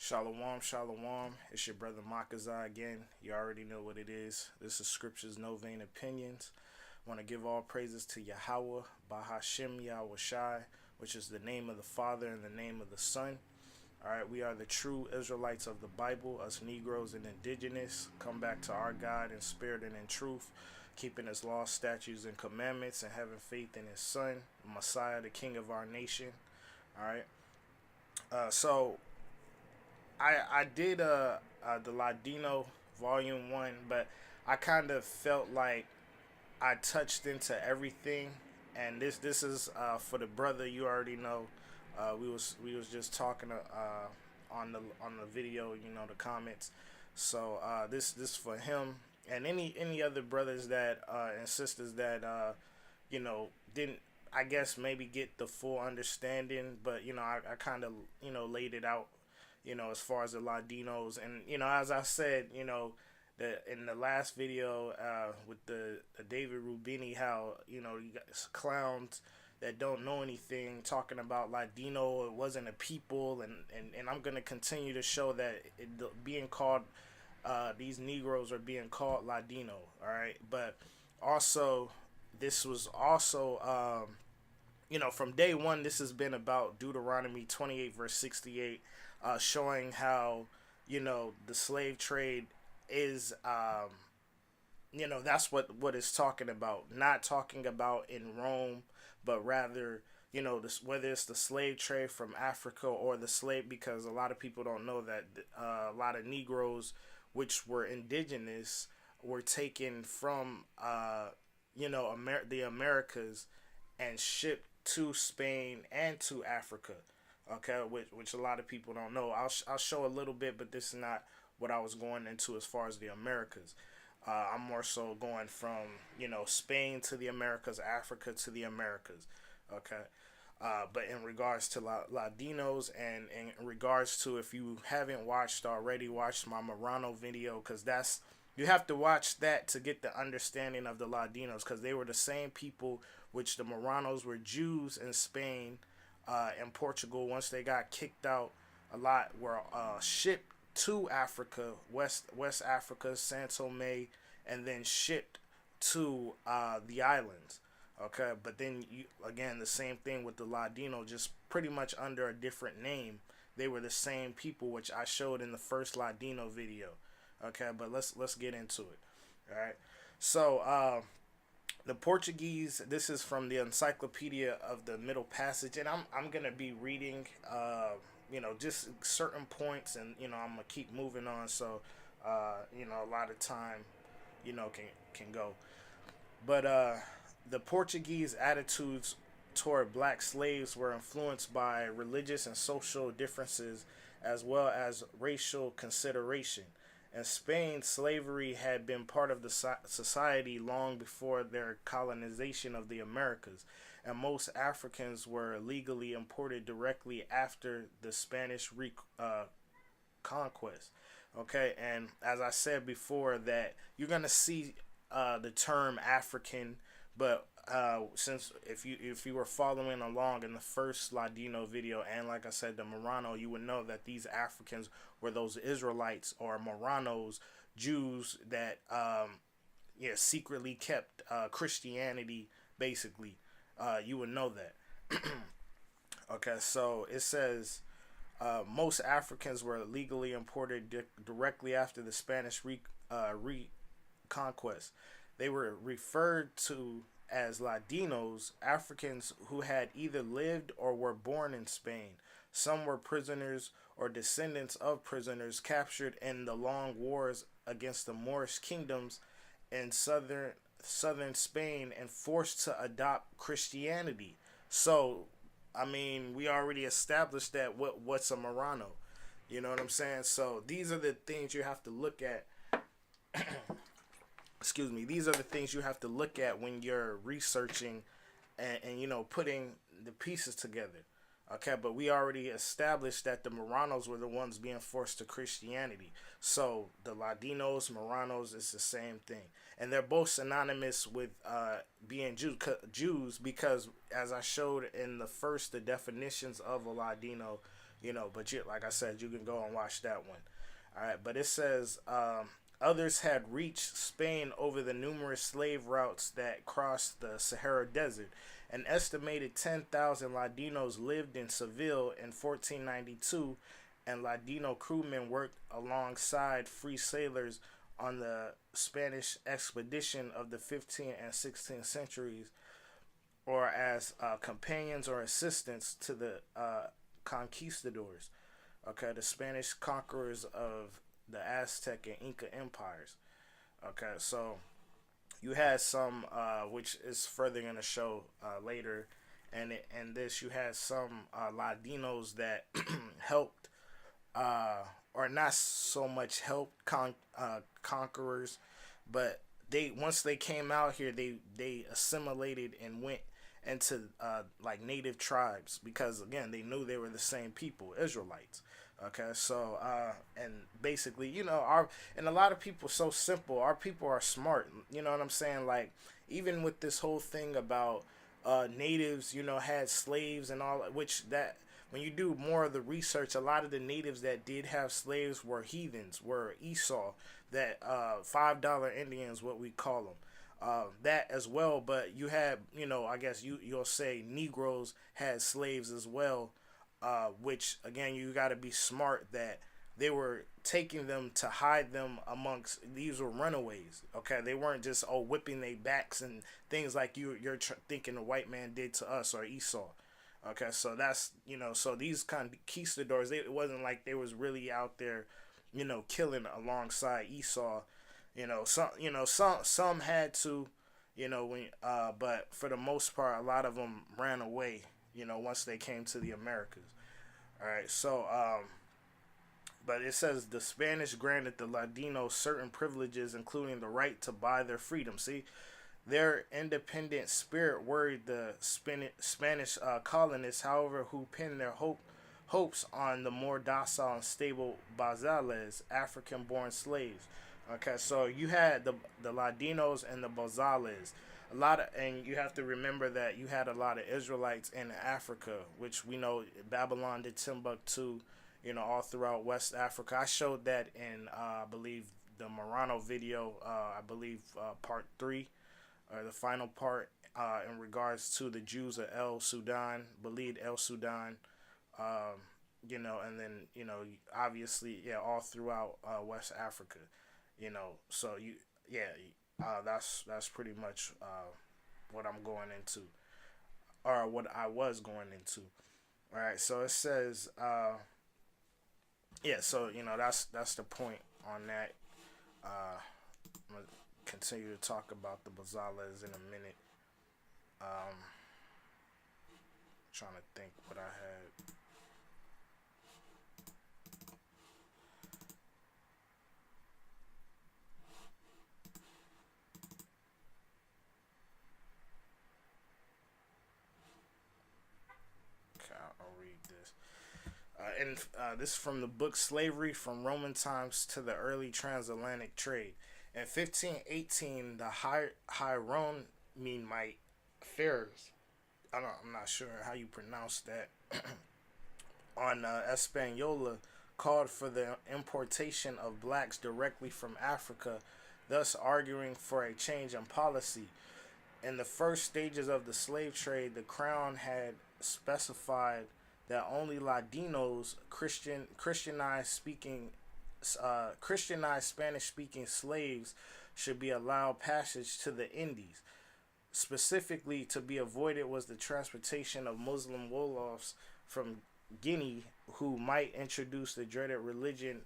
Shalom, shalom. It's your brother Makazah again. You already know what it is. This is Scripture's No Vain Opinions. I want to give all praises to Yahweh, Bahashem Yahweh Shai, which is the name of the Father and the name of the Son. All right, we are the true Israelites of the Bible, us Negroes and indigenous. Come back to our God in spirit and in truth, keeping his laws, statutes, and commandments, and having faith in his Son, Messiah, the King of our nation. All right. So I did the Ladino Volume 1, but I kind of felt like I touched into everything, and this is for the brother. You already know. We was just talking on the video, the comments. So this for him and any other brothers that and sisters that didn't, I guess, maybe get the full understanding, but I kind of laid it out, as far as the Ladinos. And as I said, in the last video with the David Rubini, how you got clowns that don't know anything talking about Ladino, it wasn't a people, and I'm gonna continue to show that being called these Negroes are being called Ladino. All right, but also this was also from day one, this has been about Deuteronomy 28 verse 68, showing how the slave trade is that's what it's talking about. Not talking about in Rome, but rather whether it's the slave trade from Africa or the slave, because a lot of people don't know that a lot of Negroes, which were indigenous, were taken from the Americas and shipped to Spain and to Africa. Okay, which a lot of people don't know. I'll show a little bit, but this is not what I was going into as far as the Americas. I'm more so going from Spain to the Americas, Africa to the Americas. Okay. But in regards to Ladinos, and in regards to, if you haven't already watched my Marrano video, because you have to watch that to get the understanding of the Ladinos, because they were the same people, which the Marranos were Jews in Spain and Portugal. Once they got kicked out, a lot were shipped to Africa, West Africa, San Tome, and then shipped to the islands. Okay, but then again, the same thing with the Ladino, just pretty much under a different name. They were the same people, which I showed in the first Ladino video. Okay, but let's get into it. All right. So the Portuguese. This is from the Encyclopedia of the Middle Passage, and I'm gonna be reading just certain points, and I'm gonna keep moving on. So a lot of time can go, but the Portuguese attitudes toward black slaves were influenced by religious and social differences, as well as racial consideration. In Spain, slavery had been part of the society long before their colonization of the Americas, and most Africans were legally imported directly after the Spanish conquest. Okay, and as I said before, that you're gonna see the term African, but since if you were following along in the first Ladino video, and like I said, the Marrano, you would know that these Africans were those Israelites or Marranos, Jews that secretly kept Christianity, basically. You would know that. Okay, so it says most Africans were legally imported directly after the Spanish reconquest. They were referred to as Ladinos, Africans who had either lived or were born in Spain. Some were prisoners or descendants of prisoners captured in the long wars against the Moorish kingdoms in southern Spain and forced to adopt Christianity. So, I mean, we already established that what's a Marrano. You know what I'm saying? So these are the things you have to look at. Excuse me. These are the things you have to look at when you're researching and putting the pieces together. Okay, but we already established that the Marranos were the ones being forced to Christianity. So the Ladinos, Marranos, is the same thing. And they're both synonymous with being Jews, because as I showed in the definitions of a Ladino, But like I said, you can go and watch that one. All right, but it says others had reached Spain over the numerous slave routes that crossed the Sahara Desert. An estimated 10,000 Ladinos lived in Seville in 1492, and Ladino crewmen worked alongside free sailors on the Spanish expedition of the 15th and 16th centuries, or as companions or assistants to the conquistadors. Okay, the Spanish conquerors of the Aztec and Inca empires. Okay, so you had some, which is further going to show later, and this you had some Ladinos that helped, or not so much helped conquerors, but they once they came out here, they assimilated and went into like native tribes because again they knew they were the same people, Israelites. Okay, so and basically, our and a lot of people so simple. Our people are smart. You know what I'm saying? Like even with this whole thing about natives, had slaves and all, which that when you do more of the research, a lot of the natives that did have slaves were heathens, were Esau, that $5 Indians, what we call them. That as well, but you had, I guess you'll say Negroes had slaves as well, which again you got to be smart that they were taking them to hide them amongst these were runaways. Okay, they weren't just whipping their backs and things like thinking the white man did to us or Esau. Okay, so that's so these kind of conquistadors, it wasn't like they was really out there, killing alongside Esau. Some had to, when but for the most part, a lot of them ran away. Once they came to the Americas. All right, so but it says the Spanish granted the Ladinos certain privileges, including the right to buy their freedom. See, their independent spirit worried the Spanish colonists, however, who pinned their hopes on the more docile and stable Bazales, African-born slaves. Okay, so you had the Ladinos and the Bazales. And you have to remember that you had a lot of Israelites in Africa, which we know Babylon did Timbuktu, all throughout West Africa. I showed that in, I believe, the Morano video, I believe part 3, or the final part, in regards to the Jews of El Sudan, Balid El Sudan, and then, obviously, yeah, all throughout West Africa, so that's pretty much what I'm going into, or what I was going into. All right, so it says, so that's the point on that. I'm gonna continue to talk about the Bazalas in a minute. Trying to think what I had. Okay, I'll read this. And this is from the book Slavery from Roman Times to the Early Transatlantic Trade. In 1518, the Hieronymi Affairs, I'm not sure how you pronounce that, on Hispaniola called for the importation of blacks directly from Africa, thus arguing for a change in policy. In the first stages of the slave trade, the crown had specified that only Ladinos, Christianized Spanish-speaking slaves should be allowed passage to the Indies. Specifically, to be avoided was the transportation of Muslim Wolofs from Guinea, who might introduce the dreaded religion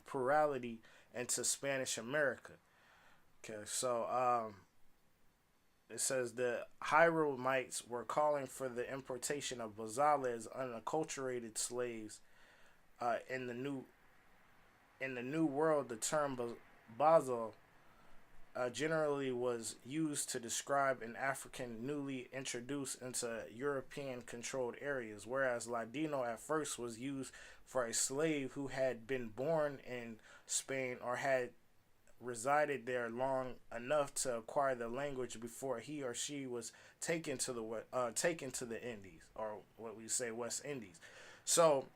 plurality into Spanish America. Okay, so it says the Hieronymites were calling for the importation of Bazales, unacculturated slaves. In the New World, the term Bazal generally was used to describe an African newly introduced into European-controlled areas, whereas Ladino at first was used for a slave who had been born in Spain or had resided there long enough to acquire the language before he or she was taken to the Indies, or what we say West Indies. So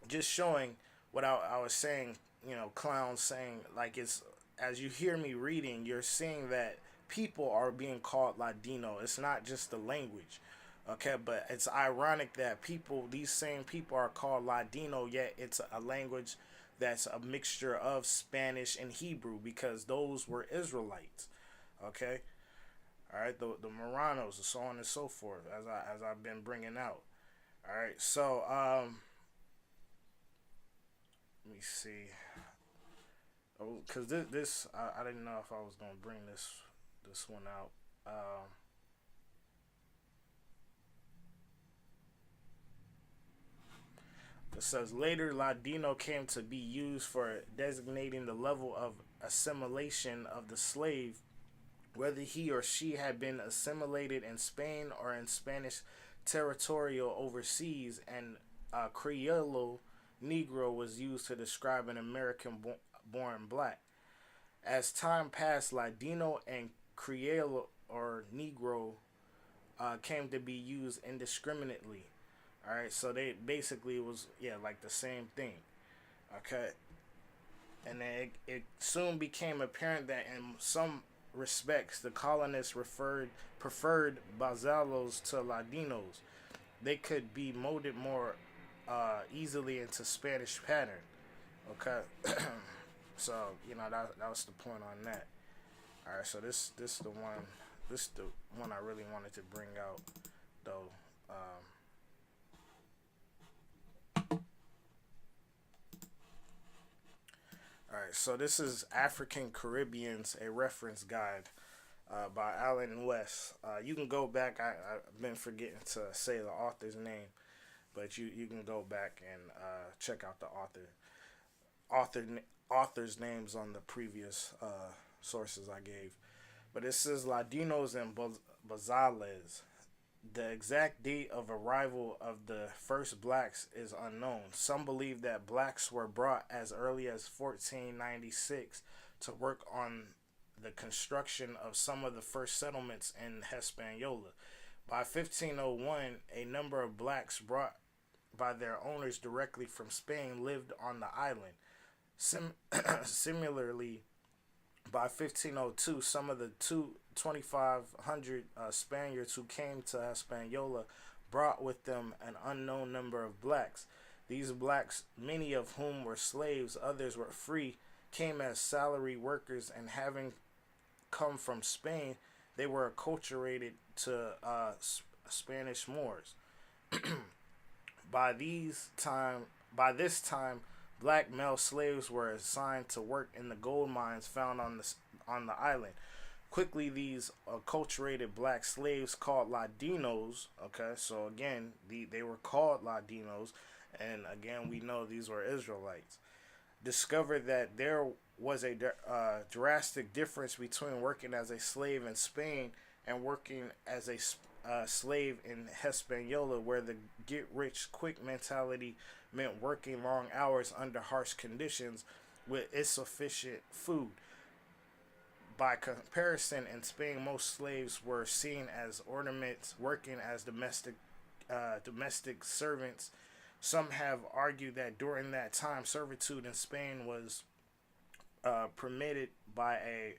just showing what I was saying, clowns saying, like, it's, as you hear me reading, you're seeing that people are being called Ladino. It's not just the language, okay? But it's ironic that these same people are called Ladino, yet it's a language that's a mixture of Spanish and Hebrew because those were Israelites, okay? All right, the Moranos, and so on and so forth, as I've been bringing out. All right, so let me see. Oh, cause this I didn't know if I was gonna bring this one out. It says later Ladino came to be used for designating the level of assimilation of the slave, whether he or she had been assimilated in Spain or in Spanish territorial overseas, and Criollo Negro was used to describe an American born black. As time passed, Ladino and Criollo or Negro came to be used indiscriminately. All right, so they basically was, yeah, like the same thing. Okay, and then it soon became apparent that in some respects the colonists preferred Bazalos to Ladinos. They could be molded more easily into Spanish pattern. Okay, so that was the point on that. All right, so this the one I really wanted to bring out though. All right, so this is African Caribbeans, a reference guide by Alan West. You can go back. I've been forgetting to say the author's name, but you can go back and check out the author authors' names on the previous sources I gave. But it says Ladinos and Bazales. The exact date of arrival of the first blacks is unknown. Some believe that blacks were brought as early as 1496 to work on the construction of some of the first settlements in Hispaniola. By 1501, a number of blacks brought by their owners directly from Spain lived on the island. Similarly, by 1502, some of the 2,500 Spaniards who came to Hispaniola brought with them an unknown number of blacks. These blacks, many of whom were slaves, others were free, came as salary workers, and having come from Spain, they were acculturated to Spanish Moors. By these time, by this time, black male slaves were assigned to work in the gold mines found on the island. Quickly, these acculturated black slaves called Ladinos. Okay, so again, they were called Ladinos, and again, we know these were Israelites. Discovered that there was a drastic difference between working as a slave in Spain and working as a slave in Hispaniola, where the get rich quick mentality meant working long hours under harsh conditions with insufficient food. By comparison, in Spain, most slaves were seen as ornaments, working as domestic servants. Some have argued that during that time, servitude in Spain was permitted by a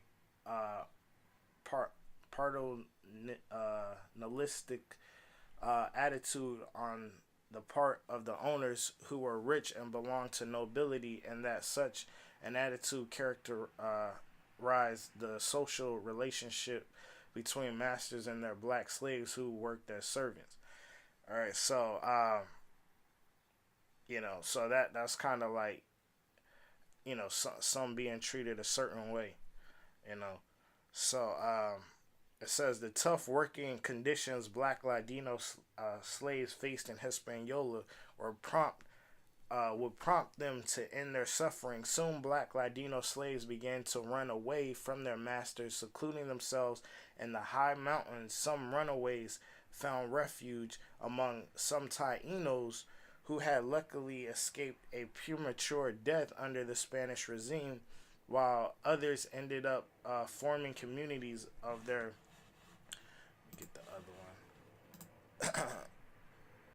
par- paternalistic attitude on the part of the owners who were rich and belonged to nobility, and that such an attitude characterized the social relationship between masters and their black slaves who worked as servants. All right, so so that's kind of like some being treated a certain way, you know. So it says the tough working conditions black Ladino slaves faced in Hispaniola were would prompt them to end their suffering. Soon, black Ladino slaves began to run away from their masters, secluding themselves in the high mountains. Some runaways found refuge among some Tainos who had luckily escaped a premature death under the Spanish regime, while others ended up forming communities of their. Get the other one.